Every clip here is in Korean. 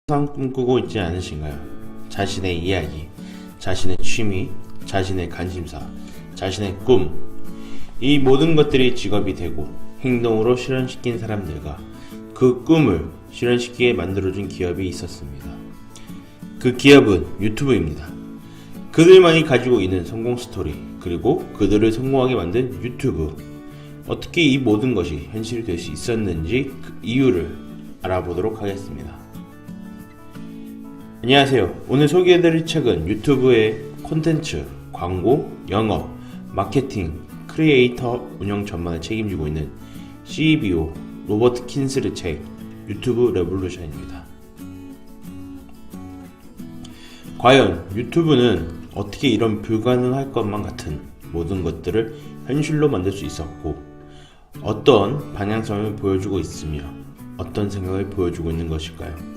항상 꿈꾸고 있지 않으신가요? 자신의 이야기, 자신의 취미, 자신의 관심사, 자신의 꿈, 이 모든 것들이 직업이 되고 행동으로 실현시킨 사람들과 그 꿈을 실현시키게 만들어준 기업이 있었습니다. 그 기업은 유튜브입니다. 그들만이 가지고 있는 성공 스토리, 그리고 그들을 성공하게 만든 유튜브, 어떻게 이 모든 것이 현실이 될 수 있었는지 그 이유를 알아보도록 하겠습니다. 안녕하세요. 오늘 소개해드릴 책은 유튜브의 콘텐츠, 광고, 영업, 마케팅, 크리에이터 운영 전반을 책임지고 있는 CBO 로버트 킨슬의 책 유튜브 레볼루션입니다. 과연 유튜브는 어떻게 이런 불가능할 것만 같은 모든 것들을 현실로 만들 수 있었고 어떤 방향성을 보여주고 있으며 어떤 생각을 보여주고 있는 것일까요?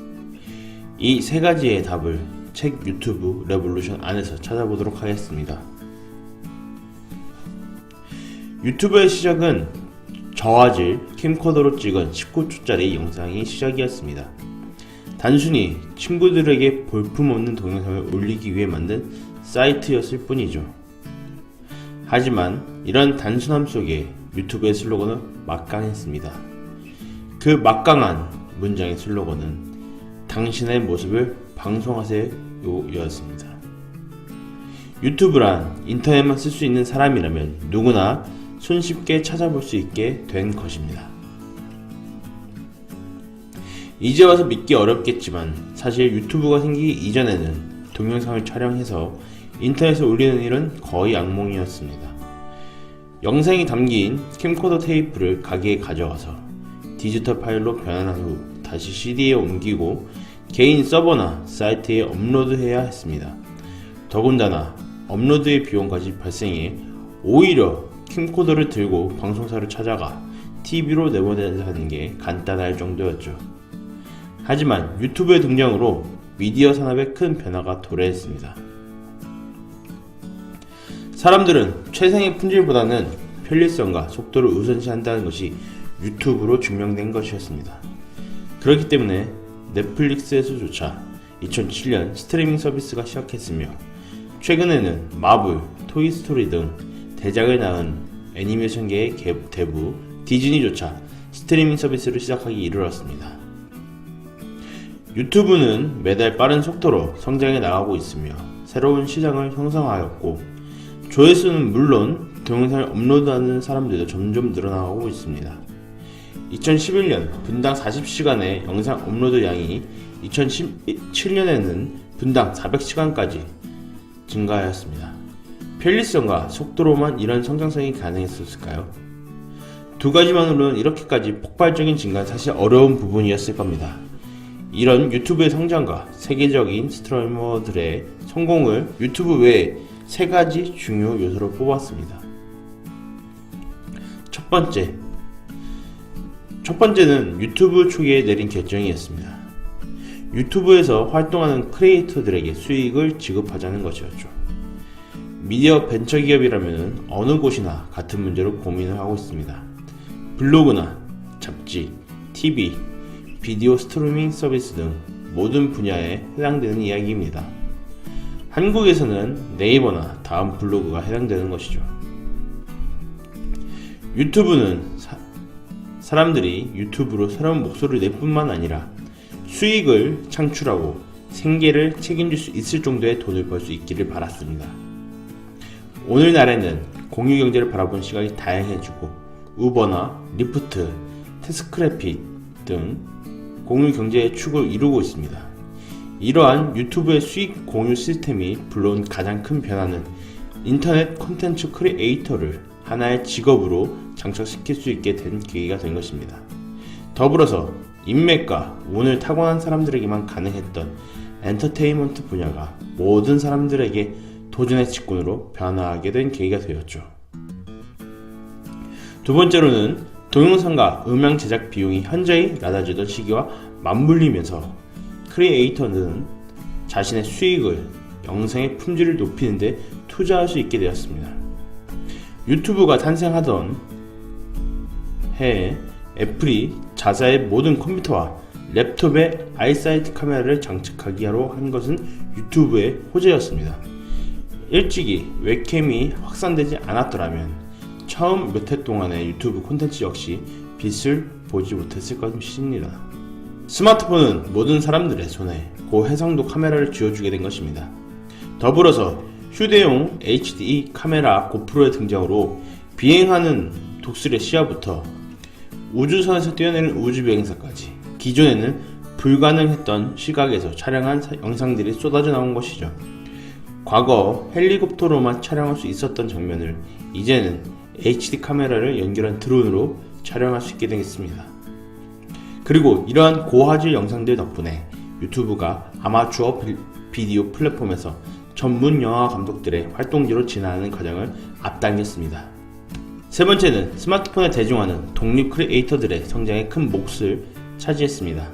이 세 가지의 답을 책 유튜브 레볼루션 안에서 찾아보도록 하겠습니다. 유튜브의 시작은 저화질 캠코더로 찍은 19초짜리 영상이 시작이었습니다. 단순히 친구들에게 볼품없는 동영상을 올리기 위해 만든 사이트였을 뿐이죠. 하지만 이런 단순함 속에 유튜브의 슬로건은 막강했습니다. 그 막강한 문장의 슬로건은 당신의 모습을 방송하세요 였습니다. 유튜브란 인터넷만 쓸 수 있는 사람이라면 누구나 손쉽게 찾아볼 수 있게 된 것입니다. 이제 와서 믿기 어렵겠지만 사실 유튜브가 생기기 이전에는 동영상을 촬영해서 인터넷에 올리는 일은 거의 악몽이었습니다. 영상이 담긴 캠코더 테이프를 가게에 가져가서 디지털 파일로 변환한 후 다시 CD에 옮기고 개인 서버나 사이트에 업로드해야 했습니다. 더군다나 업로드의 비용까지 발생해 오히려 캠코더를 들고 방송사를 찾아가 TV로 내보내는 게 간단할 정도였죠. 하지만 유튜브의 등장으로 미디어 산업에 큰 변화가 도래했습니다. 사람들은 최상의 품질보다는 편리성과 속도를 우선시한다는 것이 유튜브로 증명된 것이었습니다. 그렇기 때문에 넷플릭스에서조차 2007년 스트리밍 서비스가 시작했으며 최근에는 마블, 토이스토리 등 대작을 낳은 애니메이션계의 대부 디즈니조차 스트리밍 서비스를 시작하기 이르렀습니다. 유튜브는 매달 빠른 속도로 성장해 나가고 있으며 새로운 시장을 형성하였고 조회수는 물론 동영상을 업로드하는 사람들도 점점 늘어나고 있습니다. 2011년 분당 40시간의 영상 업로드 양이 2017년에는 분당 400시간까지 증가하였습니다. 편리성과 속도로만 이런 성장성이 가능했을까요? 두 가지만으로는 이렇게까지 폭발적인 증가는 사실 어려운 부분이었을 겁니다. 이런 유튜브의 성장과 세계적인 스트리머들의 성공을 유튜브 외에 세 가지 중요 요소로 뽑았습니다. 첫 번째는 유튜브 초기에 내린 결정이었습니다. 유튜브에서 활동하는 크리에이터들에게 수익을 지급하자는 것이었죠. 미디어 벤처기업이라면 어느 곳이나 같은 문제로 고민을 하고 있습니다. 블로그나 잡지, TV, 비디오 스트리밍 서비스 등 모든 분야에 해당되는 이야기입니다. 한국에서는 네이버나 다음 블로그가 해당되는 것이죠. 유튜브는 사람들이 유튜브로 새로운 목소리를 낼 뿐만 아니라 수익을 창출하고 생계를 책임질 수 있을 정도의 돈을 벌 수 있기를 바랐습니다. 오늘날에는 공유경제를 바라본 시각이 다양해지고 우버나 리프트, 태스크래픽 등 공유경제의 축을 이루고 있습니다. 이러한 유튜브의 수익 공유 시스템이 불러온 가장 큰 변화는 인터넷 콘텐츠 크리에이터를 하나의 직업으로 장착시킬 수 있게 된 계기가 된 것입니다. 더불어서 인맥과 운을 타고난 사람들에게만 가능했던 엔터테인먼트 분야가 모든 사람들에게 도전의 직군으로 변화하게 된 계기가 되었죠. 두 번째로는 동영상과 음향 제작 비용이 현저히 낮아지던 시기와 맞물리면서 크리에이터는 자신의 수익을 영상의 품질을 높이는 데 투자할 수 있게 되었습니다. 유튜브가 탄생하던 해에 애플이 자사의 모든 컴퓨터와 랩톱에 아이사이트 카메라를 장착하기로 한 것은 유튜브의 호재였습니다. 일찍이 웹캠이 확산되지 않았더라면 처음 몇 해 동안의 유튜브 콘텐츠 역시 빛을 보지 못했을 것입니다. 스마트폰은 모든 사람들의 손에 고해상도 카메라를 쥐어주게 된 것입니다. 더불어서 휴대용 HD 카메라 고프로의 등장으로 비행하는 독수리의 시야부터 우주선에서 뛰어내리는 우주비행사까지 기존에는 불가능했던 시각에서 촬영한 영상들이 쏟아져 나온 것이죠. 과거 헬리콥터로만 촬영할 수 있었던 장면을 이제는 HD 카메라를 연결한 드론으로 촬영할 수 있게 되겠습니다. 그리고 이러한 고화질 영상들 덕분에 유튜브가 아마추어 비디오 플랫폼에서 전문 영화 감독들의 활동지로 진화하는 과정을 앞당겼습니다. 세 번째는 스마트폰에 대중화는 독립 크리에이터들의 성장에 큰 몫을 차지했습니다.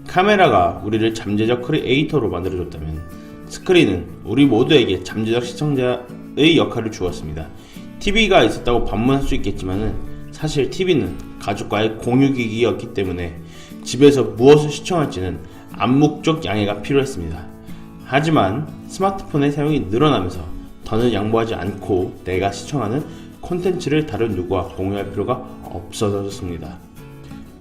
카메라가 우리를 잠재적 크리에이터로 만들어줬다면 스크린은 우리 모두에게 잠재적 시청자의 역할을 주었습니다. TV가 있었다고 반문할 수 있겠지만 사실 TV는 가족과의 공유기기였기 때문에 집에서 무엇을 시청할지는 암묵적 양해가 필요했습니다. 하지만 스마트폰의 사용이 늘어나면서 더는 양보하지 않고 내가 시청하는 콘텐츠를 다른 누구와 공유할 필요가 없어졌습니다.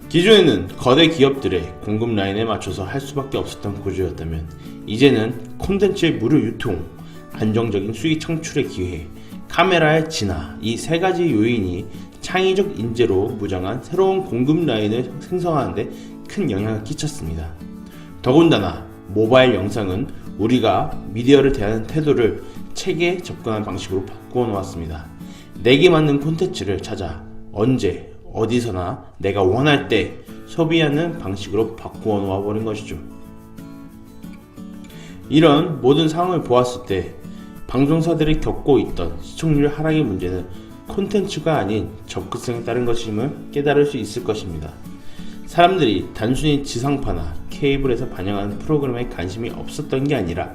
기존에는 거대 기업들의 공급 라인에 맞춰서 할 수밖에 없었던 구조였다면 이제는 콘텐츠의 무료 유통, 안정적인 수익 창출의 기회, 카메라의 진화, 이 세 가지 요인이 창의적 인재로 무장한 새로운 공급 라인을 생성하는 데 큰 영향을 끼쳤습니다. 더군다나 모바일 영상은 우리가 미디어를 대하는 태도를 책에 접근하는 방식으로 바꾸어 놓았습니다. 내게 맞는 콘텐츠를 찾아 언제 어디서나 내가 원할 때 소비하는 방식으로 바꾸어 놓아 버린 것이죠. 이런 모든 상황을 보았을 때 방송사들이 겪고 있던 시청률 하락의 문제는 콘텐츠가 아닌 접근성에 따른 것임을 깨달을 수 있을 것입니다. 사람들이 단순히 지상파나 케이블에서 반영하는 프로그램에 관심이 없었던 게 아니라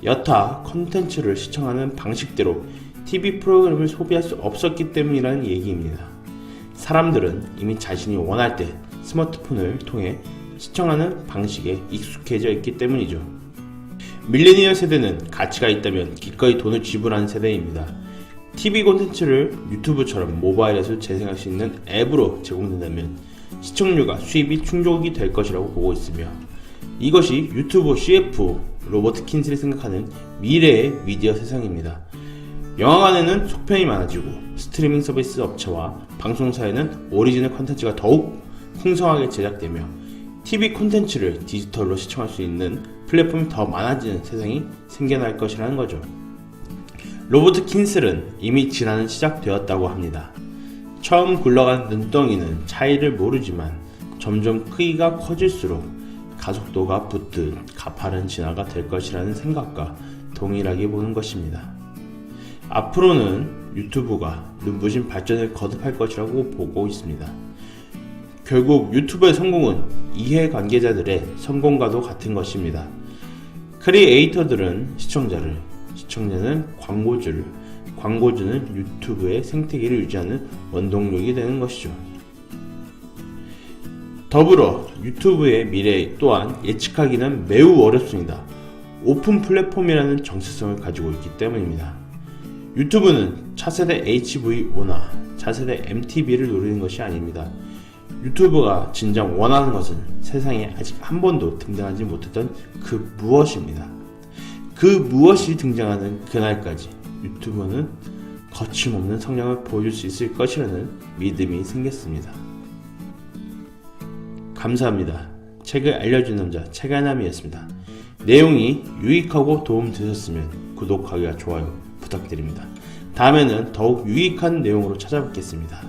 여타 콘텐츠를 시청하는 방식대로 TV 프로그램을 소비할 수 없었기 때문이라는 얘기입니다. 사람들은 이미 자신이 원할 때 스마트폰을 통해 시청하는 방식에 익숙해져 있기 때문이죠. 밀레니얼 세대는 가치가 있다면 기꺼이 돈을 지불하는 세대입니다. TV 콘텐츠를 유튜브처럼 모바일에서 재생할 수 있는 앱으로 제공된다면 시청률과 수입이 충족이 될 것이라고 보고 있으며 이것이 유튜브 CF 로버트 킨슬이 생각하는 미래의 미디어 세상입니다. 영화관에는 속편이 많아지고 스트리밍 서비스 업체와 방송사에는 오리지널 콘텐츠가 더욱 풍성하게 제작되며 TV 콘텐츠를 디지털로 시청할 수 있는 플랫폼이 더 많아지는 세상이 생겨날 것이라는 거죠. 로버트 킨슬은 이미 진화는 시작되었다고 합니다. 처음 굴러간 눈덩이는 차이를 모르지만 점점 크기가 커질수록 가속도가 붙듯 가파른 진화가 될 것이라는 생각과 동일하게 보는 것입니다. 앞으로는 유튜브가 눈부신 발전을 거듭할 것이라고 보고 있습니다. 결국 유튜브의 성공은 이해관계자들의 성공과도 같은 것입니다. 크리에이터들은 시청자를, 시청자는 광고주를, 광고주는 유튜브의 생태계를 유지하는 원동력이 되는 것이죠. 더불어 유튜브의 미래 또한 예측하기는 매우 어렵습니다. 오픈 플랫폼이라는 정체성을 가지고 있기 때문입니다. 유튜브는 차세대 HVO나 차세대 MTV를 노리는 것이 아닙니다. 유튜브가 진정 원하는 것은 세상에 아직 한 번도 등장하지 못했던 그 무엇입니다. 그 무엇이 등장하는 그날까지 유튜브는 거침없는 성장을 보여줄 수 있을 것이라는 믿음이 생겼습니다. 감사합니다. 책을 알려준 남자 책알남이었습니다. 내용이 유익하고 도움되셨으면 구독하기와 좋아요 부탁드립니다. 다음에는 더욱 유익한 내용으로 찾아뵙겠습니다.